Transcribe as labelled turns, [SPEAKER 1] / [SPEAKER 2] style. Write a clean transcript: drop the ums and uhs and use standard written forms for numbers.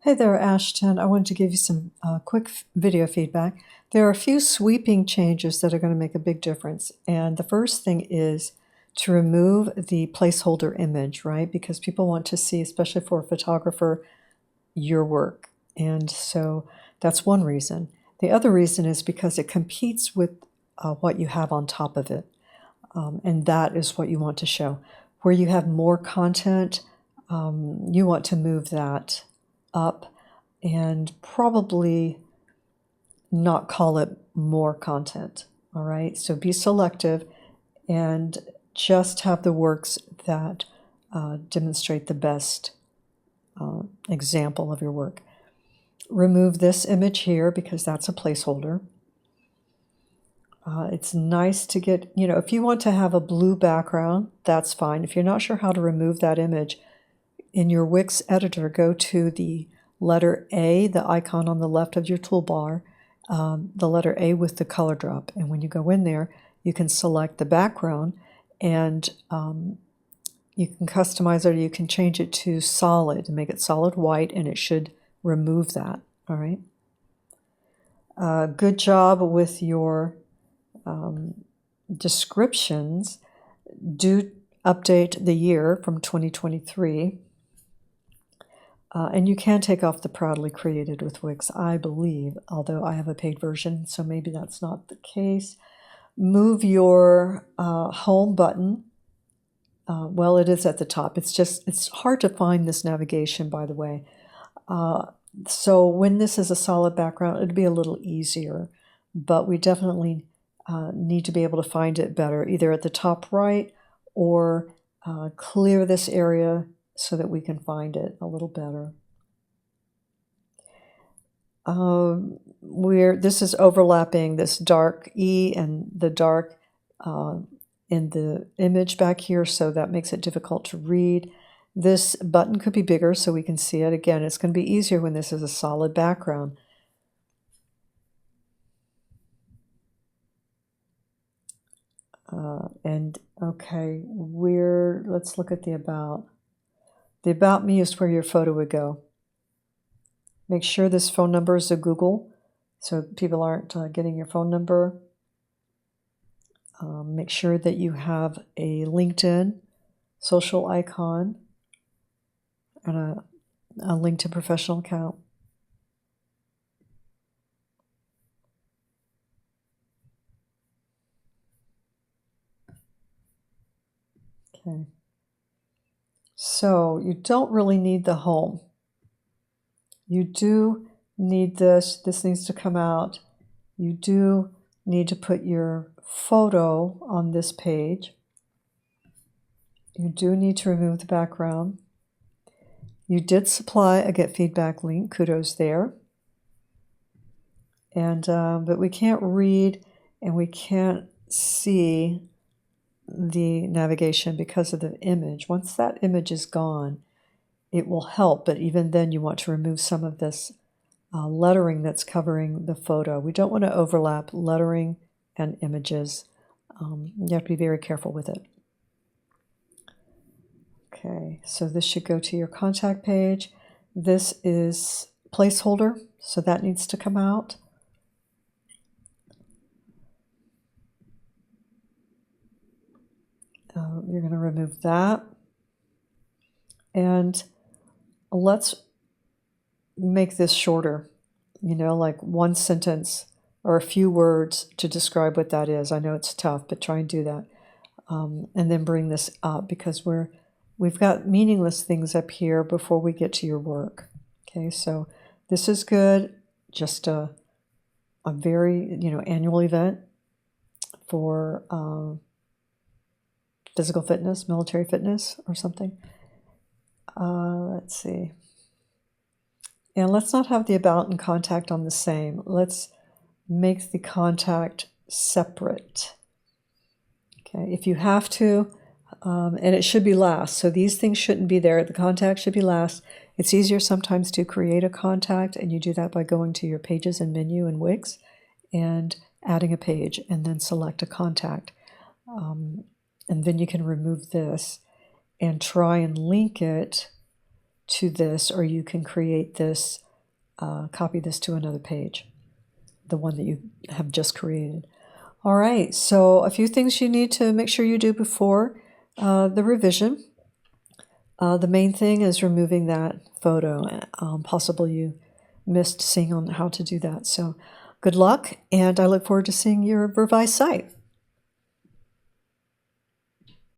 [SPEAKER 1] Hey there, Ashton. I wanted to give you some quick video feedback. There are a few sweeping changes that are going to make a big difference. And the first thing is to remove the placeholder image, right? Because people want to see, especially for a photographer, your work. And so that's one reason. The other reason is because it competes with what you have on top of it. And that is what you want to show. Where you have more content, you want to move that up and probably not call it more content. All right, so be selective and just have the works that demonstrate the best example of your work. Remove this image here because that's a placeholder. It's nice to get, if you want to have a blue background, that's fine. If you're not sure how to remove that image, in your Wix editor, go to the letter A, the icon on the left of your toolbar, the letter A with the color drop. And when you go in there, you can select the background and you can customize it, or you can change it to solid and make it solid white, and it should remove that. All right. Good job with your descriptions. Do update the year from 2023. And you can take off the proudly created with Wix, I believe, although I have a paid version, so maybe that's not the case. Move your home button. Well, it is at the top. It's hard to find this navigation, by the way. So when this is a solid background, it'll be a little easier, but we definitely need to be able to find it better, either at the top right or clear this area so that we can find it a little better. This is overlapping this dark E and the dark in the image back here, so that makes it difficult to read. This button could be bigger so we can see it. Again, it's going to be easier when this is a solid background. Okay, let's look at the about. The about me is where your photo would go. Make sure this phone number is a Google, so people aren't getting your phone number. Make sure that you have a LinkedIn social icon and a LinkedIn professional account. Okay. So you don't really need the home. You do need this. This needs to come out. You do need to put your photo on this page. You do need to remove the background. You did supply a get feedback link. Kudos there. And but we can't read and we can't see the navigation because of the image. Once that image is gone, it will help, but even then you want to remove some of this lettering that's covering the photo. We don't want to overlap lettering and images. You have to be very careful with it. Okay, so this should go to your contact page. This is placeholder, so that needs to come out. You're going to remove that. And let's make this shorter, like one sentence or a few words to describe what that is. I know it's tough, but try and do that. And then bring this up because we've got meaningless things up here before we get to your work. Okay, so this is good. Just a very, annual event for physical fitness, military fitness or something. Let's see. And let's not have the about and contact on the same. Let's make the contact separate. Okay, if you have to, and it should be last. So these things shouldn't be there. The contact should be last. It's easier sometimes to create a contact, and you do that by going to your pages and menu in Wix and adding a page, and then select a contact. And then you can remove this and try and link it to this, or you can create this, copy this to another page, the one that you have just created. All right, so a few things you need to make sure you do before the revision. The main thing is removing that photo. Possibly you missed seeing on how to do that. So good luck, and I look forward to seeing your revised site.